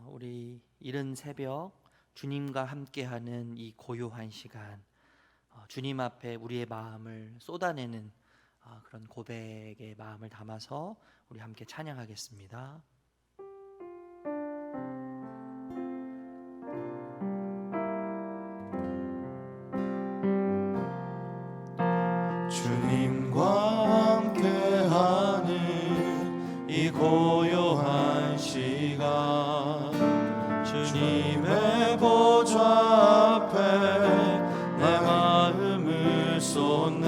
우리 이른 새벽 주님과 함께하는 이 고요한 시간, 주님 앞에 우리의 마음을 쏟아내는 그런 고백의 마음을 담아서 우리 함께 찬양하겠습니다. 주님과 함께하는 이 고요한 시간, 주님의 보좌 앞에 내 마음을 쏟네.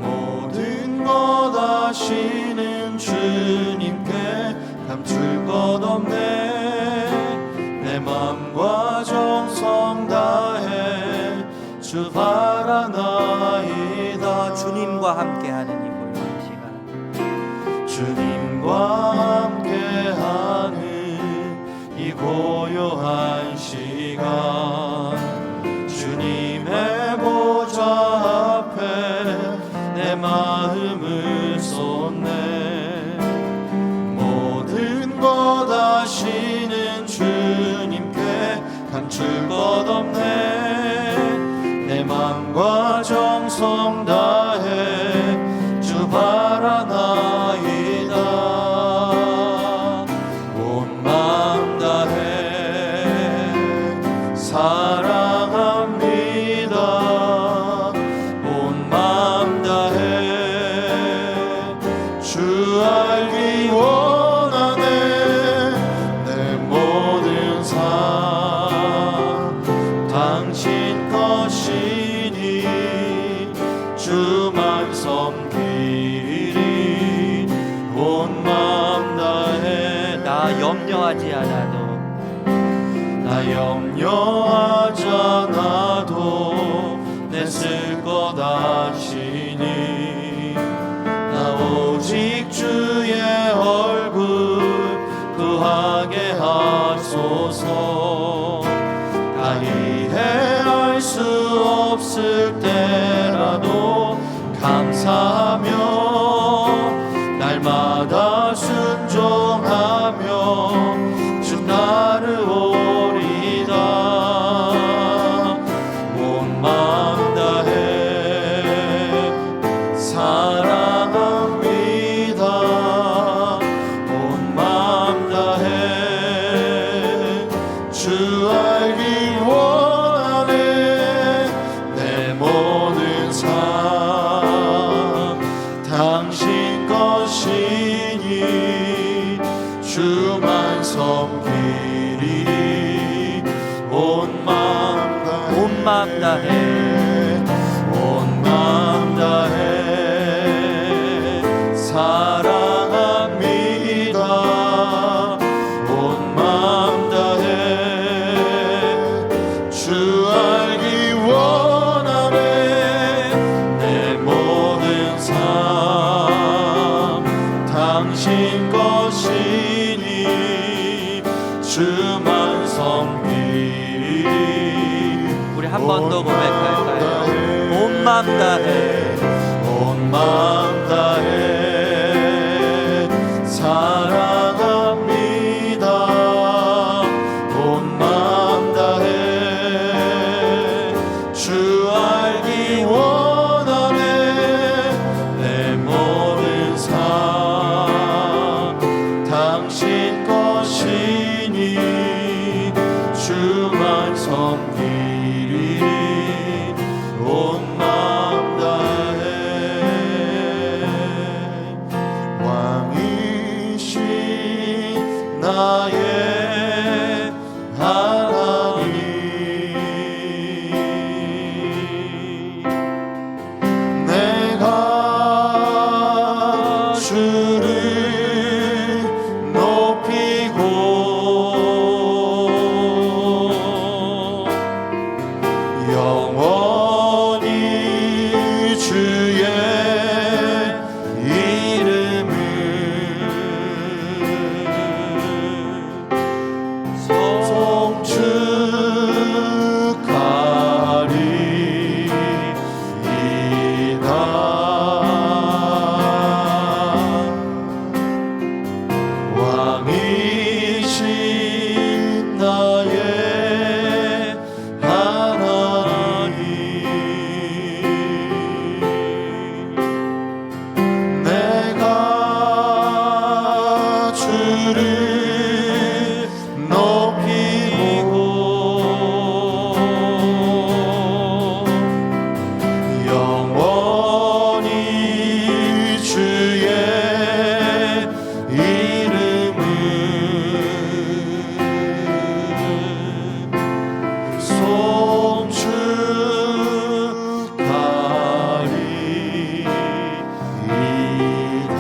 모든 것 아시는 주님께 감출 것 없네. 내 맘과 정성 다해 주 바라나이다. 주님과 함께하는 이 고요한 시간, 주님과 함께하는 이 고요한 시간, 주님의 보좌 앞에 내 마음을 쏟네. 모든 것 아시는 주님께 감출 것 없네. 내 맘과 정성 다해 주 바라나이다. 온 맘 다해 사랑합니다. 온 맘 다해 주 알기 원하네. 내 모든 삶 당신 것이니 주만 섬기리. 온 맘 다해 나 염려하지 않아도, 나 염려하지 않아도 내 쓸 것 아시니. 나 오직 주의 얼굴 구하게 하소서. 다 이해할 수 없을 때라도 감사하며 날마다 순종하며 주 따르오리다. 온 마음 다해 사랑합니다. 온 마음 다해 주 알기 원하네. 내 모든 삶 당신 것이니 주만 섬기리. 온 마음 다해, 온 마음 다해, 온 마음 다해 사랑합니다. 온 마음 다해 주 알기 원하네. 내 모든 삶 당신 것이니 주만 섬기리. 우리 한 번 더 고백할까요? 온 마음 다해, 온 마음 다해 사랑합니다. 온 마음 다해 주 알기 원하네. 내 모든 삶 당신 것이니 주만 섬기리. 온 마음 다해 왕이신 나의 하나님, 내가 주를 높이고 영원히 주의 이름을 주를 높이고 영원히 주의 이름을 송축하리이다.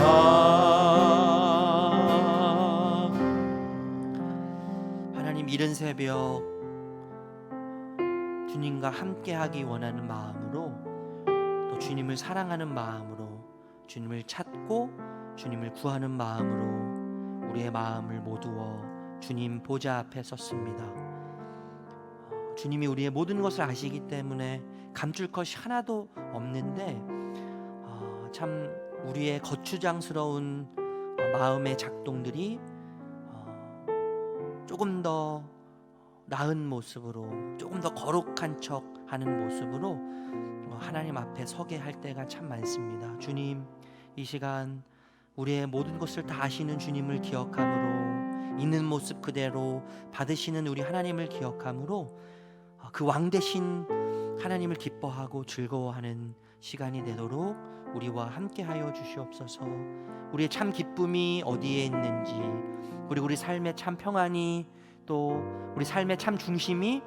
하나님, 이른 새벽 주님과 함께하기 원하는 마음으로, 또 주님을 사랑하는 마음으로, 주님을 찾고 주님을 구하는 마음으로 우리의 마음을 모두어 주님 보좌 앞에 섰습니다. 주님이 우리의 모든 것을 아시기 때문에 감출 것이 하나도 없는데, 참 우리의 거추장스러운 마음의 작동들이 조금 더 나은 모습으로, 조금 더 거룩한 척 하는 모습으로 하나님 앞에 서게 할 때가 참 많습니다. 주님, 이 시간 우리의 모든 것을 다 아시는 주님을 기억함으로, 있는 모습 그대로 받으시는 우리 하나님을 기억함으로 그 왕 대신 하나님을 기뻐하고 즐거워하는 시간이 되도록 우리와 함께하여 주시옵소서. 우리의 참 기쁨이 어디에 있는지, 그리고 우리 삶의 참 평안이, 또 우리 삶의 참 중심이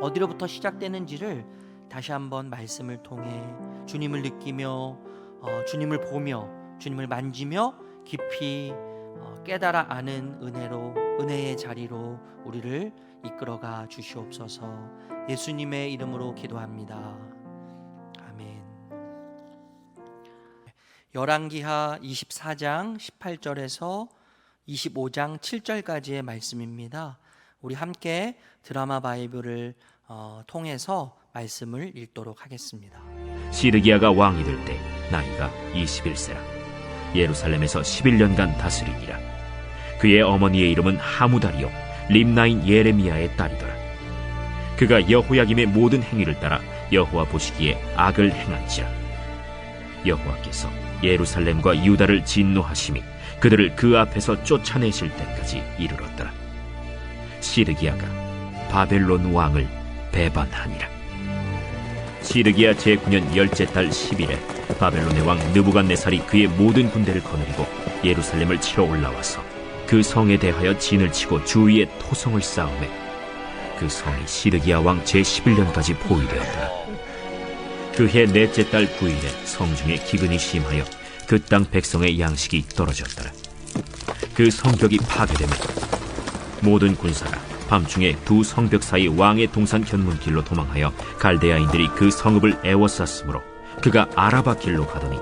어디로부터 시작되는지를 다시 한번 말씀을 통해 주님을 느끼며, 주님을 보며, 주님을 만지며 깊이 깨달아 아는 은혜의 자리로 우리를 이끌어가 주시옵소서. 예수님의 이름으로 기도합니다. 아멘. 열왕기하 24장 18절에서 25장 7절까지의 말씀입니다. 우리 함께 드라마 바이블을 통해서 말씀을 읽도록 하겠습니다. 시드기야가 왕이 될 때 나이가 21세라. 예루살렘에서 11년간 다스리니라. 그의 어머니의 이름은 하무다리요 림나인 예레미야의 딸이더라. 그가 여호야김의 모든 행위를 따라 여호와 보시기에 악을 행한지라. 여호와께서 예루살렘과 유다를 진노하심이 그들을 그 앞에서 쫓아내실 때까지 이르렀더라. 시드기야가 바벨론 왕을 배반하니라. 시드기야 제9년 열째 달 10일에 바벨론의 왕 느부갓네살이 그의 모든 군대를 거느리고 예루살렘을 치러 올라와서 그 성에 대하여 진을 치고 주위에 토성을 쌓으매 그 성이 시드기야 왕 제11년까지 포위되었더라. 그해 넷째 달 9일에 성중에 기근이 심하여 그 땅 백성의 양식이 떨어졌더라. 그 성벽이 파괴되며 모든 군사가 밤중에 두 성벽 사이 왕의 동산 견문길로 도망하여 갈대아인들이 그 성읍을 에워쌌으므로 그가 아라바 길로 가더니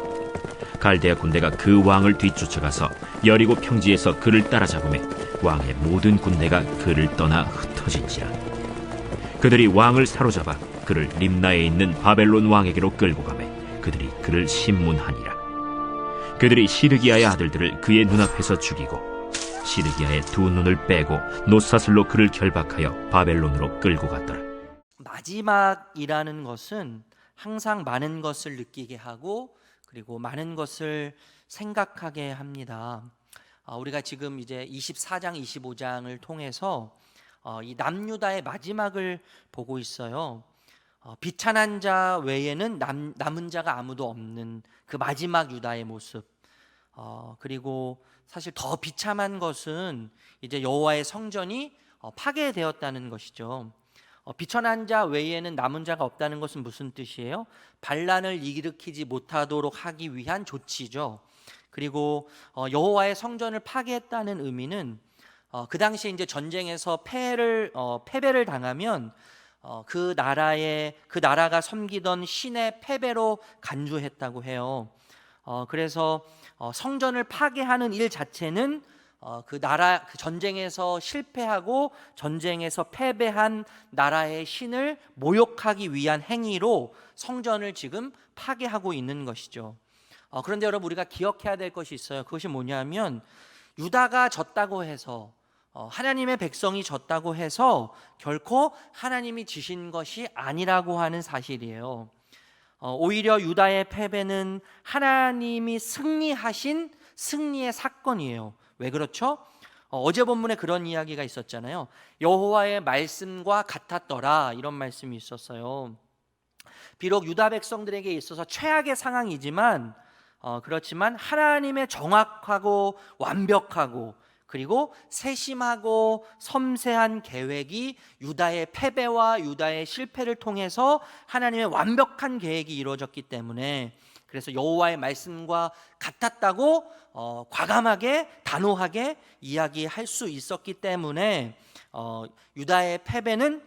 갈대아 군대가 그 왕을 뒤쫓아가서 여리고 평지에서 그를 따라잡으매 왕의 모든 군대가 그를 떠나 흩어진지라. 그들이 왕을 사로잡아 그를 림나에 있는 바벨론 왕에게로 끌고 가매 그들이 그를 심문하니라. 그들이 시드기야의 아들들을 그의 눈앞에서 죽이고 시드기야의 두 눈을 빼고 놋사슬로 그를 결박하여 바벨론으로 끌고 갔더라. 마지막이라는 것은 항상 많은 것을 느끼게 하고, 그리고 많은 것을 생각하게 합니다. 우리가 지금 이제 24장 25장을 통해서 이 남유다의 마지막을 보고 있어요. 비천한 자 외에는 남은 자가 아무도 없는 그 마지막 유다의 모습. 그리고 사실 더 비참한 것은 이제 여호와의 성전이 파괴되었다는 것이죠. 비천한 자 외에는 남은 자가 없다는 것은 무슨 뜻이에요? 반란을 일으키지 못하도록 하기 위한 조치죠. 그리고 여호와의 성전을 파괴했다는 의미는 그 당시에 이제 전쟁에서 패배를 당하면 그 나라가 섬기던 신의 패배로 간주했다고 해요. 그래서 성전을 파괴하는 일 자체는 그 전쟁에서 실패하고 전쟁에서 패배한 나라의 신을 모욕하기 위한 행위로 성전을 지금 파괴하고 있는 것이죠. 그런데 여러분, 우리가 기억해야 될 것이 있어요. 그것이 뭐냐면 유다가 졌다고 해서, 하나님의 백성이 졌다고 해서 결코 하나님이 지신 것이 아니라고 하는 사실이에요. 오히려 유다의 패배는 하나님이 승리하신 승리의 사건이에요. 왜 그렇죠? 어제 본문에 그런 이야기가 있었잖아요. 여호와의 말씀과 같았더라, 이런 말씀이 있었어요. 비록 유다 백성들에게 있어서 최악의 상황이지만 그렇지만 하나님의 정확하고 완벽하고 그리고 세심하고 섬세한 계획이 유다의 패배와 유다의 실패를 통해서 하나님의 완벽한 계획이 이루어졌기 때문에, 그래서 여호와의 말씀과 같았다고 과감하게 단호하게 이야기할 수 있었기 때문에 유다의 패배는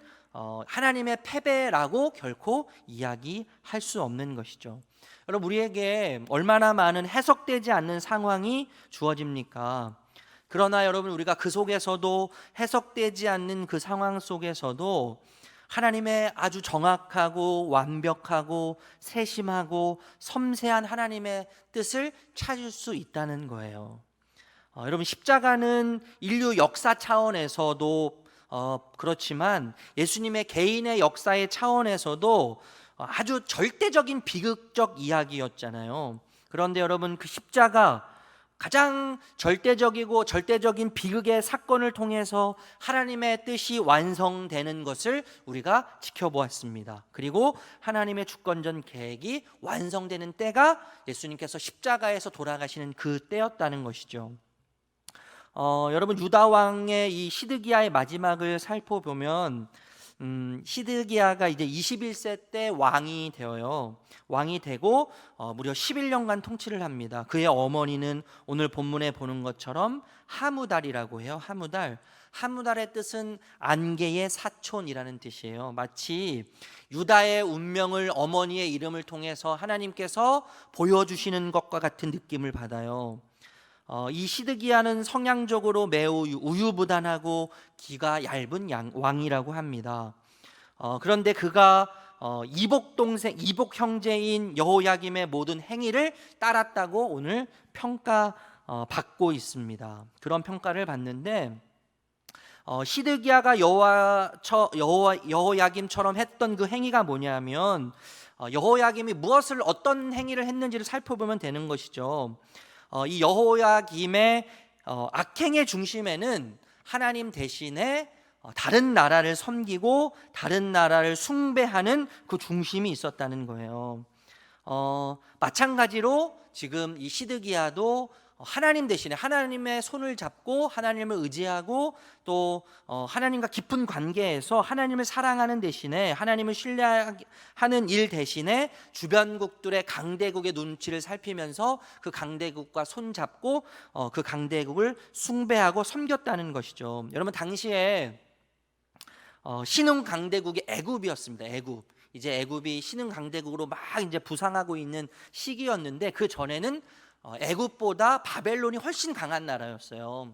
하나님의 패배라고 결코 이야기할 수 없는 것이죠. 여러분, 우리에게 얼마나 많은 해석되지 않는 상황이 주어집니까? 그러나 여러분, 우리가 그 속에서도 해석되지 않는 그 상황 속에서도 하나님의 아주 정확하고 완벽하고 세심하고 섬세한 하나님의 뜻을 찾을 수 있다는 거예요. 여러분, 십자가는 인류 역사 차원에서도 그렇지만 예수님의 개인의 역사의 차원에서도 아주 절대적인 비극적 이야기였잖아요. 그런데 여러분, 그 십자가 가장 절대적인 비극의 사건을 통해서 하나님의 뜻이 완성되는 것을 우리가 지켜보았습니다. 그리고 하나님의 주권전 계획이 완성되는 때가 예수님께서 십자가에서 돌아가시는 그 때였다는 것이죠. 여러분, 유다 왕의 이 시드기야의 마지막을 살펴보면 시드기야가 이제 21세 때 왕이 되어요. 왕이 되고 무려 11년간 통치를 합니다. 그의 어머니는 오늘 본문에 보는 것처럼 하무달이라고 해요. 하무달의 뜻은 안개의 사촌이라는 뜻이에요. 마치 유다의 운명을 어머니의 이름을 통해서 하나님께서 보여주시는 것과 같은 느낌을 받아요. 이 시드기야는 성향적으로 매우 우유부단하고 기가 얇은 왕이라고 합니다. 그런데 그가 이복 형제인 여호야김의 모든 행위를 따랐다고 오늘 평가받고 있습니다. 그런 평가를 받는데 시드기야가 여호야김처럼 했던 그 행위가 뭐냐면 여호야김이 어떤 행위를 했는지를 살펴보면 되는 것이죠. 이 여호야김의 악행의 중심에는 하나님 대신에 다른 나라를 섬기고 다른 나라를 숭배하는 그 중심이 있었다는 거예요. 마찬가지로 지금 이 시드기야도 하나님 대신에 하나님의 손을 잡고 하나님을 의지하고 또 하나님과 깊은 관계에서 하나님을 사랑하는 대신에 하나님을 신뢰하는 일 대신에 주변국들의 강대국의 눈치를 살피면서 그 강대국과 손잡고 그 강대국을 숭배하고 섬겼다는 것이죠. 여러분, 당시에 신흥 강대국이 애굽이었습니다. 이제 애굽이 신흥 강대국으로 막 이제 부상하고 있는 시기였는데 그 전에는 애굽보다 바벨론이 훨씬 강한 나라였어요.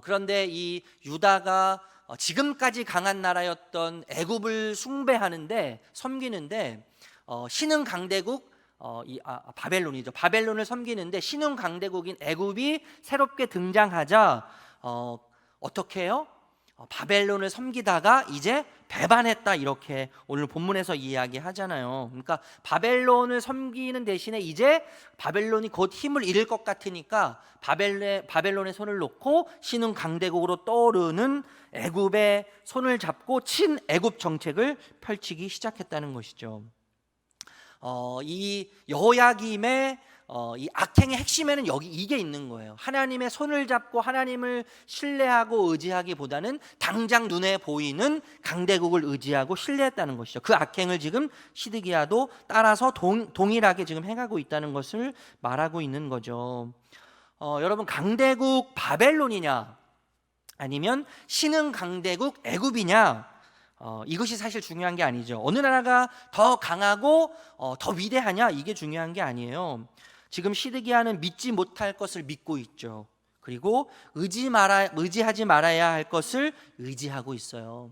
그런데 이 유다가 지금까지 강한 나라였던 애굽을 섬기는데 신흥 강대국 바벨론이죠. 바벨론을 섬기는데 신흥 강대국인 애굽이 새롭게 등장하자 어떻게 해요? 바벨론을 섬기다가 이제 배반했다, 이렇게 오늘 본문에서 이야기하잖아요. 그러니까 바벨론을 섬기는 대신에 이제 바벨론이 곧 힘을 잃을 것 같으니까 바벨론의 손을 놓고 신흥 강대국으로 떠오르는 애굽의 손을 잡고 친애굽 정책을 펼치기 시작했다는 것이죠. 이 여호야김의 이 악행의 핵심에는 이게 있는 거예요. 하나님의 손을 잡고 하나님을 신뢰하고 의지하기보다는 당장 눈에 보이는 강대국을 의지하고 신뢰했다는 것이죠. 그 악행을 지금 시드기야도 따라서 동일하게 지금 행하고 있다는 것을 말하고 있는 거죠. 여러분, 강대국 바벨론이냐 아니면 신흥 강대국 애굽이냐, 이것이 사실 중요한 게 아니죠. 어느 나라가 더 강하고 더 위대하냐, 이게 중요한 게 아니에요. 지금 시드기야는 믿지 못할 것을 믿고 있죠. 그리고 의지하지 말아야 할 것을 의지하고 있어요.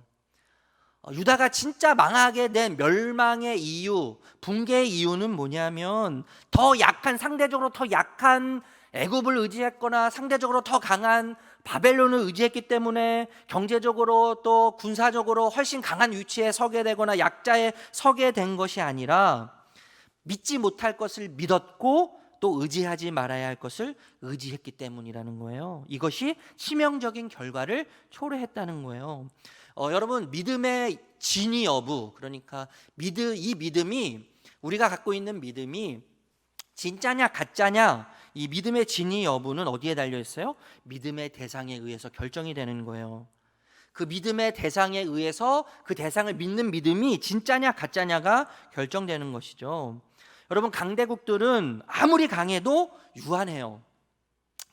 유다가 진짜 망하게 된 멸망의 이유, 붕괴의 이유는 뭐냐면 상대적으로 더 약한 애굽을 의지했거나 상대적으로 더 강한 바벨론을 의지했기 때문에 경제적으로 또 군사적으로 훨씬 강한 위치에 서게 되거나 약자에 서게 된 것이 아니라 믿지 못할 것을 믿었고 또 의지하지 말아야 할 것을 의지했기 때문이라는 거예요. 이것이 치명적인 결과를 초래했다는 거예요. 여러분, 믿음의 진위 여부, 그러니까 이 믿음이, 우리가 갖고 있는 믿음이 진짜냐 가짜냐, 이 믿음의 진위 여부는 어디에 달려 있어요? 믿음의 대상에 의해서 결정이 되는 거예요. 그 믿음의 대상에 의해서 그 대상을 믿는 믿음이 진짜냐 가짜냐가 결정되는 것이죠. 여러분, 강대국들은 아무리 강해도 유한해요.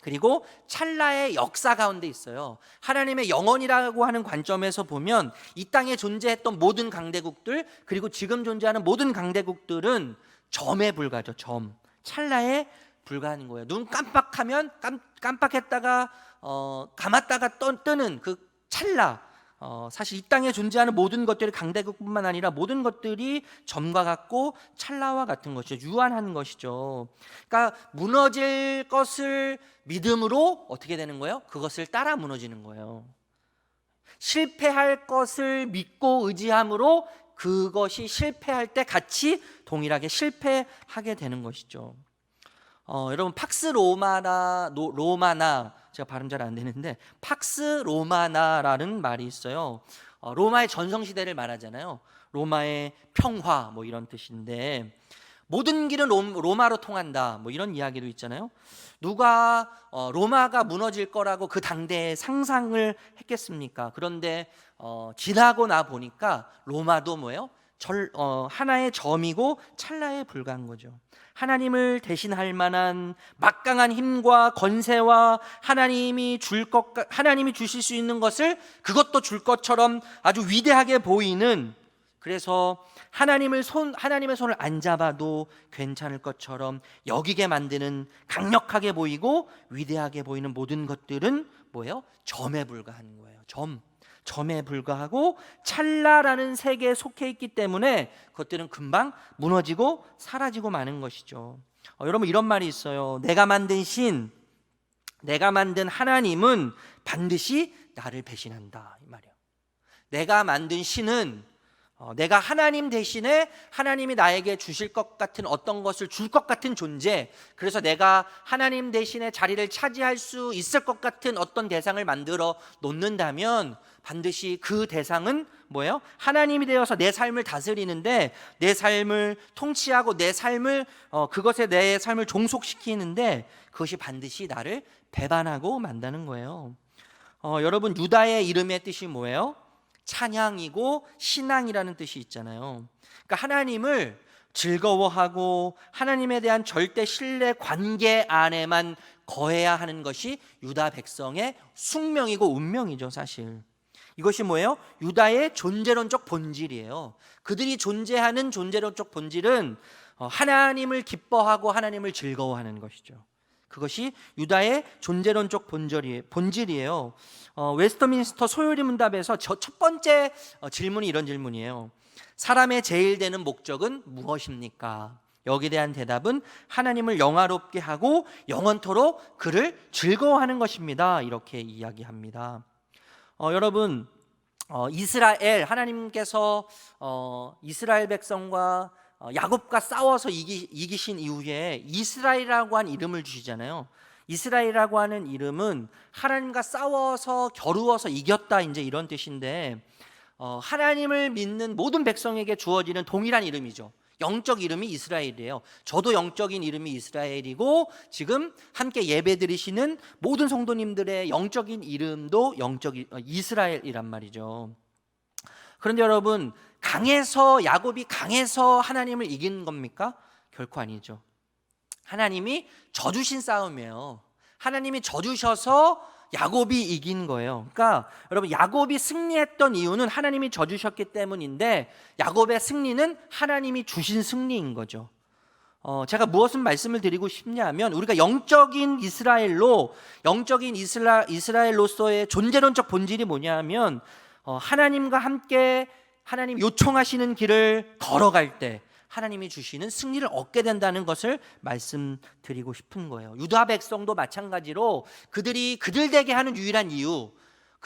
그리고 찰나의 역사 가운데 있어요. 하나님의 영원이라고 하는 관점에서 보면 이 땅에 존재했던 모든 강대국들, 그리고 지금 존재하는 모든 강대국들은 점에 불과하죠. 점, 찰나에 불과한 거예요. 눈 깜빡하면 깜빡했다가 감았다가 뜨는 그 찰나. 사실 이 땅에 존재하는 모든 것들이, 강대국뿐만 아니라 모든 것들이 점과 같고 찰나와 같은 것이죠. 유한한 것이죠. 그러니까 무너질 것을 믿음으로 어떻게 되는 거예요? 그것을 따라 무너지는 거예요. 실패할 것을 믿고 의지함으로 그것이 실패할 때 같이 동일하게 실패하게 되는 것이죠. 여러분, 팍스 로마나, 제가 발음 잘 안 되는데 팍스 로마나라는 말이 있어요. 로마의 전성시대를 말하잖아요. 로마의 평화, 뭐 이런 뜻인데, 모든 길은 로마로 통한다, 뭐 이런 이야기도 있잖아요. 누가 로마가 무너질 거라고 그 당대에 상상을 했겠습니까? 그런데 지나고 나 보니까 로마도 뭐예요? 하나의 점이고 찰나에 불과한 거죠. 하나님을 대신할 만한 막강한 힘과 권세와 하나님이 주실 수 있는 것을, 그것도 줄 것처럼 아주 위대하게 보이는, 그래서 하나님의 손을 안 잡아도 괜찮을 것처럼 여기게 만드는, 강력하게 보이고 위대하게 보이는 모든 것들은 뭐예요? 점에 불과한 거예요. 점에 불과하고 찰나라는 세계에 속해 있기 때문에 그것들은 금방 무너지고 사라지고 마는 것이죠. 여러분, 이런 말이 있어요. 내가 만든 하나님은 반드시 나를 배신한다, 이 말이에요. 내가 만든 신은, 내가 하나님 대신에 하나님이 나에게 주실 것 같은 어떤 것을 줄 것 같은 존재, 그래서 내가 하나님 대신에 자리를 차지할 수 있을 것 같은 어떤 대상을 만들어 놓는다면 반드시 그 대상은 뭐예요? 하나님이 되어서 내 삶을 다스리는데, 내 삶을 통치하고 내 삶을 그것에 내 삶을 종속시키는데, 그것이 반드시 나를 배반하고 만다는 거예요. 여러분, 유다의 이름의 뜻이 뭐예요? 찬양이고 신앙이라는 뜻이 있잖아요. 그러니까 하나님을 즐거워하고 하나님에 대한 절대 신뢰 관계 안에만 거해야 하는 것이 유다 백성의 숙명이고 운명이죠. 사실 이것이 뭐예요? 유다의 존재론적 본질이에요. 그들이 존재하는 존재론적 본질은 하나님을 기뻐하고 하나님을 즐거워하는 것이죠. 그것이 유다의 존재론적 본질이에요. 웨스터민스터 소요리 문답에서 첫 번째 질문이 이런 질문이에요. 사람의 제일 되는 목적은 무엇입니까? 여기에 대한 대답은 하나님을 영화롭게 하고 영원토록 그를 즐거워하는 것입니다. 이렇게 이야기합니다. 여러분, 하나님께서 이스라엘 백성과 야곱과 싸워서 이기신 이후에 이스라엘이라고 한 이름을 주시잖아요. 이스라엘이라고 하는 이름은 하나님과 싸워서 겨루어서 이겼다, 이제 이런 뜻인데, 하나님을 믿는 모든 백성에게 주어지는 동일한 이름이죠. 영적 이름이 이스라엘이에요. 저도 영적인 이름이 이스라엘이고, 지금 함께 예배드리시는 모든 성도님들의 영적인 이름도 이스라엘이란 말이죠. 그런데 여러분, 야곱이 강해서 하나님을 이긴 겁니까? 결코 아니죠. 하나님이 져주신 싸움이에요. 하나님이 져주셔서 야곱이 이긴 거예요. 그러니까 여러분, 야곱이 승리했던 이유는 하나님이 져주셨기 때문인데, 야곱의 승리는 하나님이 주신 승리인 거죠. 제가 무엇을 말씀을 드리고 싶냐면, 우리가 영적인 이스라엘로서의 존재론적 본질이 뭐냐면, 하나님과 함께 하나님 요청하시는 길을 걸어갈 때 하나님이 주시는 승리를 얻게 된다는 것을 말씀드리고 싶은 거예요. 유다 백성도 마찬가지로 그들이 그들 되게 하는 유일한 이유,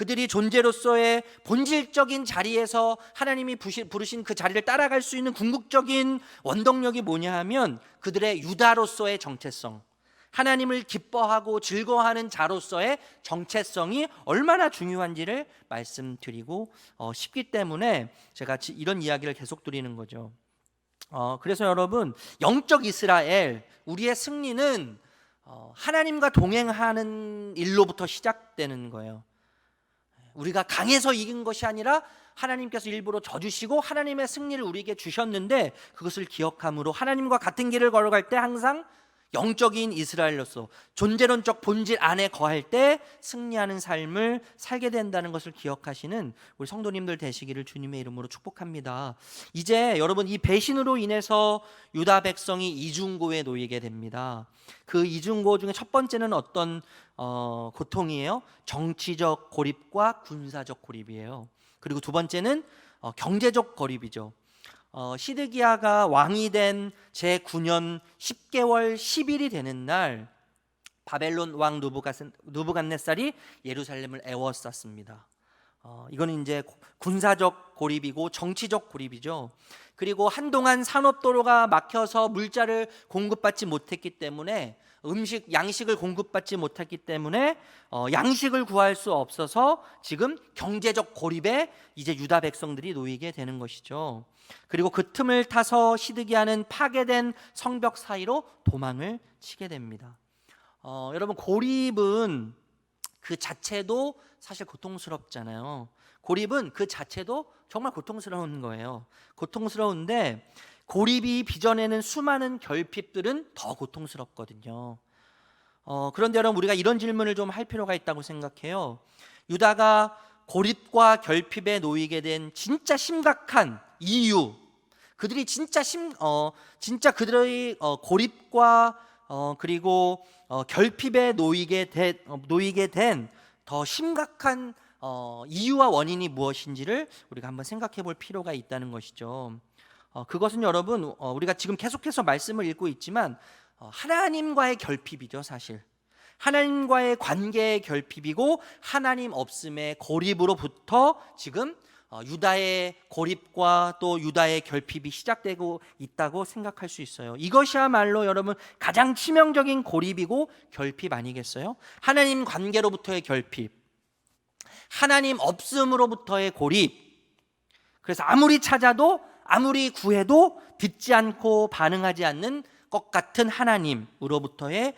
그들이 존재로서의 본질적인 자리에서 하나님이 부르신 그 자리를 따라갈 수 있는 궁극적인 원동력이 뭐냐 하면 그들의 유다로서의 정체성, 하나님을 기뻐하고 즐거워하는 자로서의 정체성이 얼마나 중요한지를 말씀드리고 싶기 때문에 제가 이런 이야기를 계속 드리는 거죠. 그래서 여러분, 영적 이스라엘, 우리의 승리는 하나님과 동행하는 일로부터 시작되는 거예요. 우리가 강해서 이긴 것이 아니라 하나님께서 일부러 져주시고 하나님의 승리를 우리에게 주셨는데, 그것을 기억함으로 하나님과 같은 길을 걸어갈 때 항상 영적인 이스라엘로서 존재론적 본질 안에 거할 때 승리하는 삶을 살게 된다는 것을 기억하시는 우리 성도님들 되시기를 주님의 이름으로 축복합니다. 이제 여러분, 이 배신으로 인해서 유다 백성이 이중고에 놓이게 됩니다. 그 이중고 중에 첫 번째는 어떤 고통이에요? 정치적 고립과 군사적 고립이에요. 그리고 두 번째는 경제적 고립이죠. 시드기야가 왕이 된 제9년 10개월 10일이 되는 날, 바벨론 왕 느부갓네살이 예루살렘을 에워쌌습니다. 이거는 이제 군사적 고립이고 정치적 고립이죠. 그리고 한동안 산업도로가 막혀서 물자를 공급받지 못했기 때문에, 양식을 공급받지 못했기 때문에 양식을 구할 수 없어서 지금 경제적 고립에 이제 유다 백성들이 놓이게 되는 것이죠. 그리고 그 틈을 타서 시드기야는 파괴된 성벽 사이로 도망을 치게 됩니다. 여러분, 고립은 그 자체도 사실 고통스럽잖아요. 고립은 그 자체도 정말 고통스러운 거예요. 고통스러운데 고립이 빚어내는 수많은 결핍들은 더 고통스럽거든요. 그런데 여러분, 우리가 이런 질문을 좀 할 필요가 있다고 생각해요. 유다가 고립과 결핍에 놓이게 된 진짜 심각한 이유, 그들이 진짜 그들의 고립과 그리고 결핍에 놓이게 된 더 심각한 이유와 원인이 무엇인지를 우리가 한번 생각해 볼 필요가 있다는 것이죠. 그것은 여러분, 우리가 지금 계속해서 말씀을 읽고 있지만 하나님과의 결핍이죠. 사실 하나님과의 관계의 결핍이고, 하나님 없음의 고립으로부터 지금 유다의 고립과 또 유다의 결핍이 시작되고 있다고 생각할 수 있어요. 이것이야말로 여러분 가장 치명적인 고립이고 결핍 아니겠어요? 하나님 관계로부터의 결핍, 하나님 없음으로부터의 고립. 그래서 아무리 찾아도 아무리 구해도 듣지 않고 반응하지 않는 것 같은 하나님으로부터의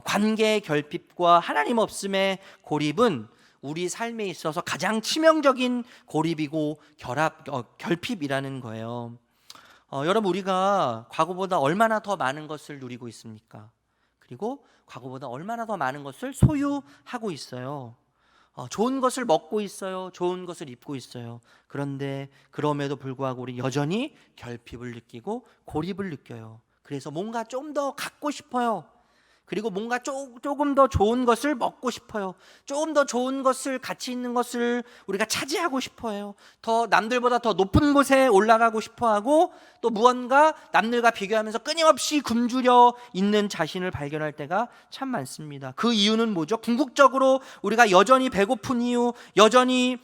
관계의 결핍과 하나님 없음의 고립은 우리 삶에 있어서 가장 치명적인 고립이고 결핍이라는 거예요. 여러분, 우리가 과거보다 얼마나 더 많은 것을 누리고 있습니까? 그리고 과거보다 얼마나 더 많은 것을 소유하고 있어요. 좋은 것을 먹고 있어요. 좋은 것을 입고 있어요. 그런데 그럼에도 불구하고 우리 여전히 결핍을 느끼고 고립을 느껴요. 그래서 뭔가 좀 더 갖고 싶어요. 그리고 뭔가 조금 더 좋은 것을 먹고 싶어요. 조금 더 좋은 것을, 가치 있는 것을 우리가 차지하고 싶어요. 더 남들보다 더 높은 곳에 올라가고 싶어하고, 또 무언가 남들과 비교하면서 끊임없이 굶주려 있는 자신을 발견할 때가 참 많습니다. 그 이유는 뭐죠? 궁극적으로 우리가 여전히 배고픈 이유, 여전히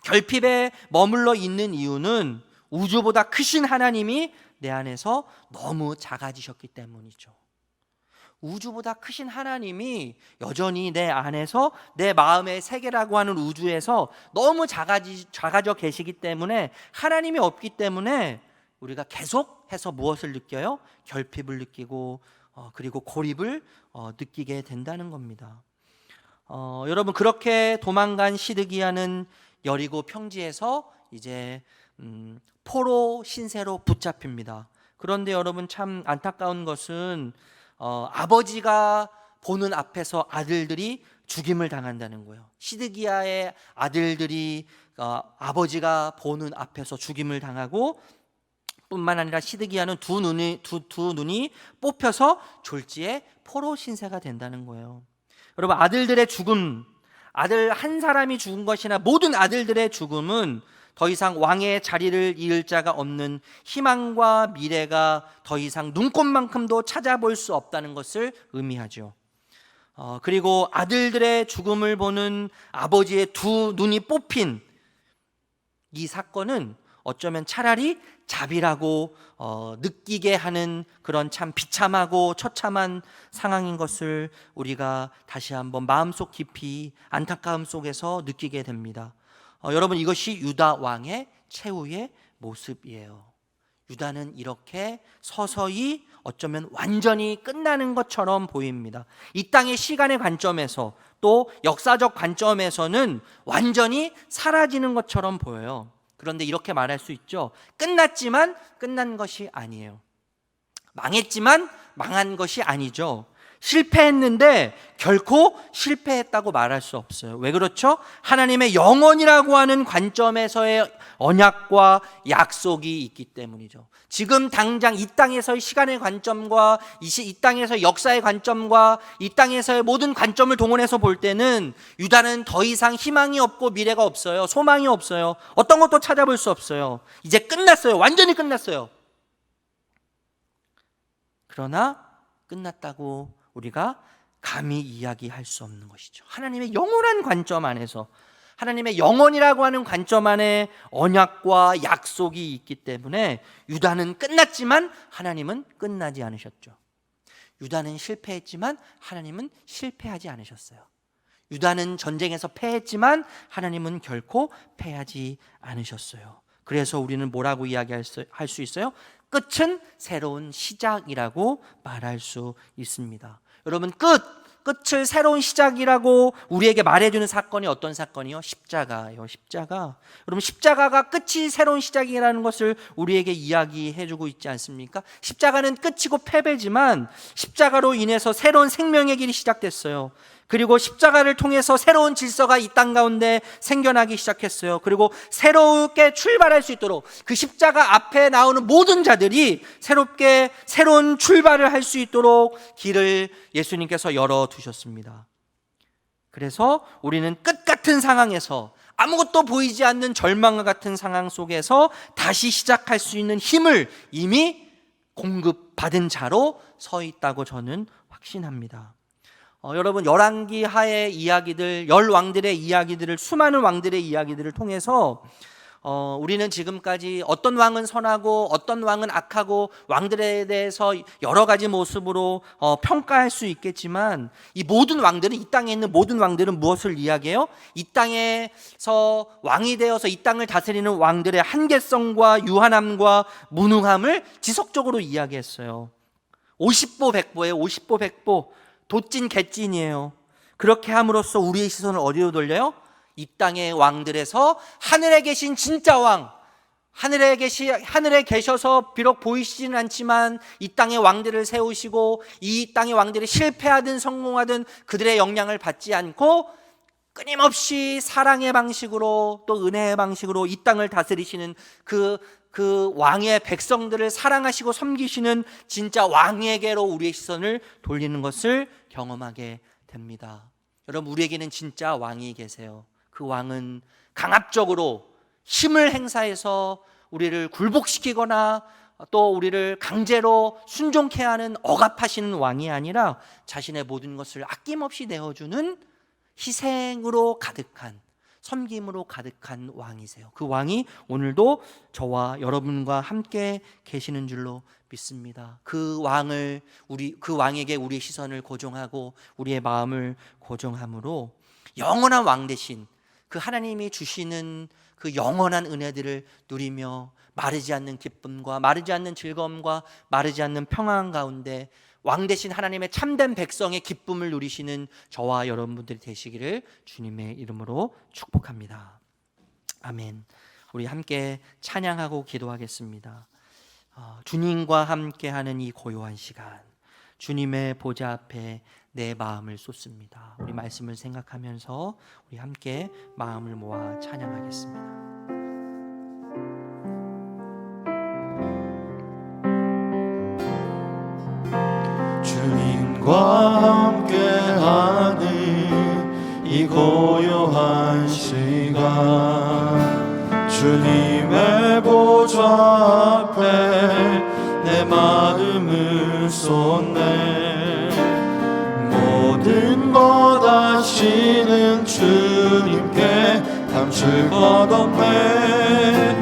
결핍에 머물러 있는 이유는 우주보다 크신 하나님이 내 안에서 너무 작아지셨기 때문이죠. 우주보다 크신 하나님이 여전히 내 안에서, 내 마음의 세계라고 하는 우주에서 너무 작아져 계시기 때문에, 하나님이 없기 때문에 우리가 계속해서 무엇을 느껴요? 결핍을 느끼고 그리고 고립을 느끼게 된다는 겁니다. 여러분, 그렇게 도망간 시드기야는 여리고 평지에서 이제 포로 신세로 붙잡힙니다. 그런데 여러분, 참 안타까운 것은 아버지가 보는 앞에서 아들들이 죽임을 당한다는 거예요. 시드기야의 아들들이 아버지가 보는 앞에서 죽임을 당하고, 뿐만 아니라 시드기야는 두 눈이 뽑혀서 졸지에 포로 신세가 된다는 거예요. 여러분, 아들들의 죽음, 아들 한 사람이 죽은 것이나 모든 아들들의 죽음은 더 이상 왕의 자리를 이을 자가 없는 희망과 미래가 더 이상 눈꽃만큼도 찾아볼 수 없다는 것을 의미하죠. 그리고 아들들의 죽음을 보는 아버지의 두 눈이 뽑힌 이 사건은 어쩌면 차라리 자비라고 느끼게 하는 그런 참 비참하고 처참한 상황인 것을 우리가 다시 한번 마음속 깊이 안타까움 속에서 느끼게 됩니다. 여러분, 이것이 유다 왕의 최후의 모습이에요. 유다는 이렇게 서서히 어쩌면 완전히 끝나는 것처럼 보입니다. 이 땅의 시간의 관점에서 또 역사적 관점에서는 완전히 사라지는 것처럼 보여요. 그런데 이렇게 말할 수 있죠. 끝났지만 끝난 것이 아니에요. 망했지만 망한 것이 아니죠. 실패했는데 결코 실패했다고 말할 수 없어요. 왜 그렇죠? 하나님의 영원이라고 하는 관점에서의 언약과 약속이 있기 때문이죠. 지금 당장 이 땅에서의 시간의 관점과 이 땅에서의 역사의 관점과 이 땅에서의 모든 관점을 동원해서 볼 때는 유다는 더 이상 희망이 없고 미래가 없어요. 소망이 없어요. 어떤 것도 찾아볼 수 없어요. 이제 끝났어요. 완전히 끝났어요. 그러나 끝났다고 우리가 감히 이야기할 수 없는 것이죠. 하나님의 영원한 관점 안에서, 하나님의 영원이라고 하는 관점 안에 언약과 약속이 있기 때문에 유다는 끝났지만 하나님은 끝나지 않으셨죠. 유다는 실패했지만 하나님은 실패하지 않으셨어요. 유다는 전쟁에서 패했지만 하나님은 결코 패하지 않으셨어요. 그래서 우리는 뭐라고 이야기할 수 있어요? 끝은 새로운 시작이라고 말할 수 있습니다. 여러분, 끝을 새로운 시작이라고 우리에게 말해주는 사건이 어떤 사건이요? 십자가예요. 십자가. 여러분, 십자가가 끝이 새로운 시작이라는 것을 우리에게 이야기해주고 있지 않습니까? 십자가는 끝이고 패배지만 십자가로 인해서 새로운 생명의 길이 시작됐어요. 그리고 십자가를 통해서 새로운 질서가 이 땅 가운데 생겨나기 시작했어요. 그리고 새롭게 출발할 수 있도록 그 십자가 앞에 나오는 모든 자들이 새롭게 새로운 출발을 할 수 있도록 길을 예수님께서 열어두셨습니다. 그래서 우리는 끝 같은 상황에서, 아무것도 보이지 않는 절망과 같은 상황 속에서 다시 시작할 수 있는 힘을 이미 공급받은 자로 서 있다고 저는 확신합니다. 여러분, 열왕기 하의 이야기들, 열 왕들의 이야기들을, 수많은 왕들의 이야기들을 통해서 우리는 지금까지 어떤 왕은 선하고 어떤 왕은 악하고 왕들에 대해서 여러 가지 모습으로 평가할 수 있겠지만, 이 모든 왕들은, 이 땅에 있는 모든 왕들은 무엇을 이야기해요? 이 땅에서 왕이 되어서 이 땅을 다스리는 왕들의 한계성과 유한함과 무능함을 지속적으로 이야기했어요. 50보 100보예요. 50보 100보. 도찐 개찐이에요. 그렇게 함으로써 우리의 시선을 어디로 돌려요? 이 땅의 왕들에서 하늘에 계신 진짜 왕, 하늘에 계셔서 비록 보이시지는 않지만 이 땅의 왕들을 세우시고 이 땅의 왕들이 실패하든 성공하든 그들의 영향을 받지 않고 끊임없이 사랑의 방식으로 또 은혜의 방식으로 이 땅을 다스리시는 그 왕의 백성들을 사랑하시고 섬기시는 진짜 왕에게로 우리의 시선을 돌리는 것을 경험하게 됩니다. 여러분, 우리에게는 진짜 왕이 계세요. 그 왕은 강압적으로 힘을 행사해서 우리를 굴복시키거나 또 우리를 강제로 순종케 하는 억압하시는 왕이 아니라 자신의 모든 것을 아낌없이 내어주는 희생으로 가득한, 섬김으로 가득한 왕이세요. 그 왕이 오늘도 저와 여러분과 함께 계시는 줄로 믿습니다. 그 왕에게 우리의 시선을 고정하고 우리의 마음을 고정함으로 영원한 왕 대신 그 하나님이 주시는 그 영원한 은혜들을 누리며 마르지 않는 기쁨과 마르지 않는 즐거움과 마르지 않는 평안 가운데 왕 대신 하나님의 참된 백성의 기쁨을 누리시는 저와 여러분들이 되시기를 주님의 이름으로 축복합니다. 아멘. 우리 함께 찬양하고 기도하겠습니다. 주님과 함께하는 이 고요한 시간, 주님의 보좌 앞에 내 마음을 쏟습니다. 우리 말씀을 생각하면서 우리 함께 마음을 모아 찬양하겠습니다. 주님과 함께하는 이 고요한 시간, 주님의 보좌 앞에 내 마음을 쏟네. 모든 하시는 주님께 감출 것 없네.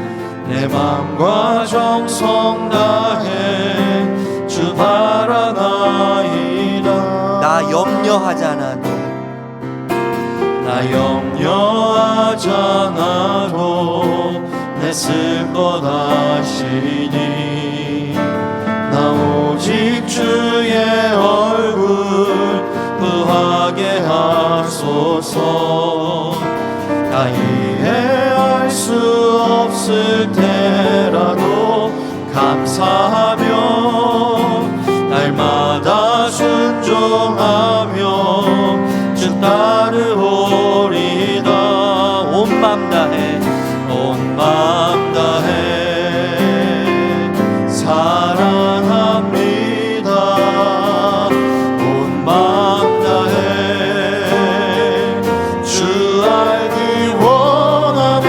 내 맘과 정성 다해 주 바라나이다. 나 염려하지 않아도 나 염려하지 않아도 내쓸 것 아시니 나 오직 주의 얼굴 구하게 하소서. 나 이해할 수 없을 때라도 감사하며 날마다 순종하며 주 따르오리다. 온 맘 다해 온 마음 다해 사랑합니다. 온 마음 다해 주 알기 원하네.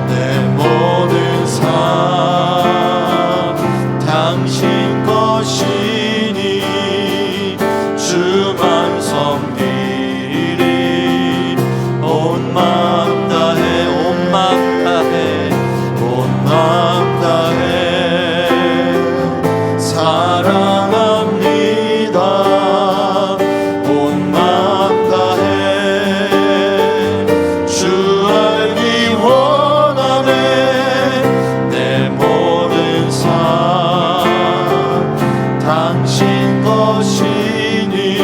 내 모든 삶 당신 것이니 주만 섬기리. 온 마음 다해 온 마음 다해 온 마음 다해 사랑합니다. 온 마음 다해 주 알기 원하네. 내 모든 삶 당신 것이니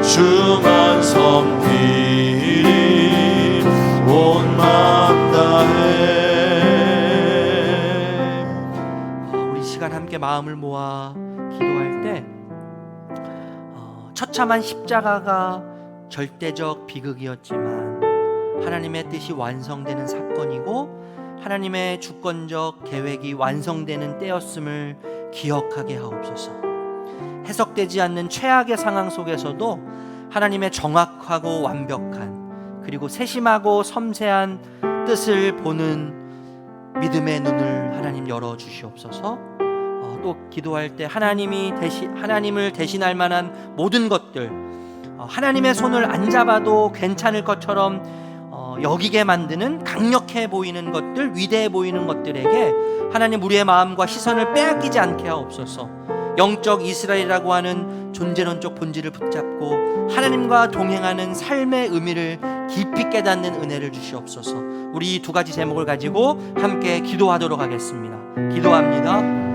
주만 섬기리. 온 마음 다해. 우리 시간 함께 마음을 모아 기도할 때 처참한 십자가가 절대적 비극이었지만 하나님의 뜻이 완성되는 사건이고 하나님의 주권적 계획이 완성되는 때였음을 기억하게 하옵소서. 해석되지 않는 최악의 상황 속에서도 하나님의 정확하고 완벽한 그리고 세심하고 섬세한 뜻을 보는 믿음의 눈을 하나님 열어 주시옵소서. 또 기도할 때 하나님을 대신할 만한 모든 것들, 하나님의 손을 안 잡아도 괜찮을 것처럼 여기게 만드는 강력해 보이는 것들, 위대해 보이는 것들에게 하나님 우리의 마음과 시선을 빼앗기지 않게 하옵소서. 영적 이스라엘이라고 하는 존재론적 본질을 붙잡고 하나님과 동행하는 삶의 의미를 깊이 깨닫는 은혜를 주시옵소서. 우리 이 두 가지 제목을 가지고 함께 기도하도록 하겠습니다. 기도합니다.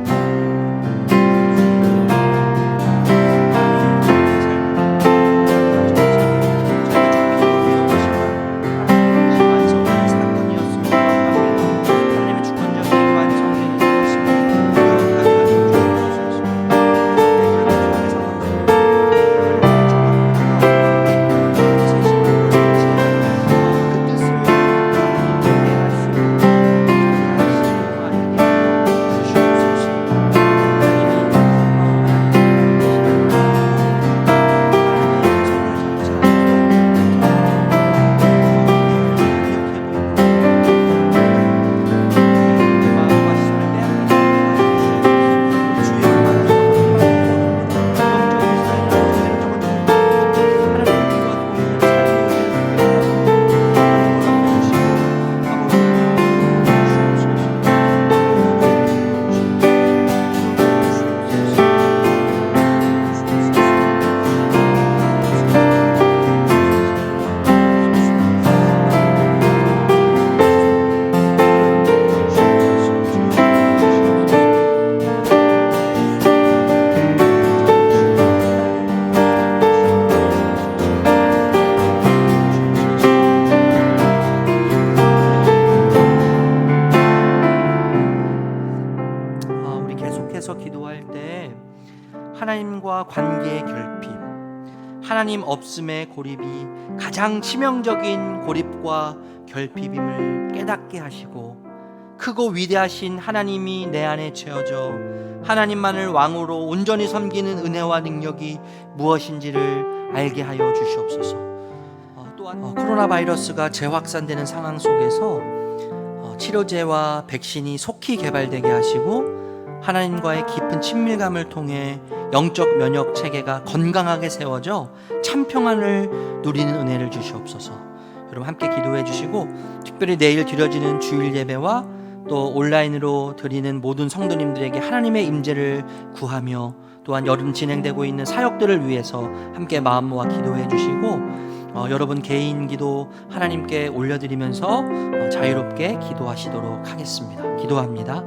하나님과 관계의 결핍, 하나님 없음의 고립이 가장 치명적인 고립과 결핍임을 깨닫게 하시고 크고 위대하신 하나님이 내 안에 채워져 하나님만을 왕으로 온전히 섬기는 은혜와 능력이 무엇인지를 알게 하여 주시옵소서. 또한 코로나 바이러스가 재확산되는 상황 속에서 치료제와 백신이 속히 개발되게 하시고 하나님과의 깊은 친밀감을 통해 영적 면역 체계가 건강하게 세워져 참 평안을 누리는 은혜를 주시옵소서. 여러분 함께 기도해 주시고, 특별히 내일 드려지는 주일 예배와 또 온라인으로 드리는 모든 성도님들에게 하나님의 임재를 구하며, 또한 여름 진행되고 있는 사역들을 위해서 함께 마음 모아 기도해 주시고, 여러분 개인 기도 하나님께 올려드리면서 자유롭게 기도하시도록 하겠습니다. 기도합니다.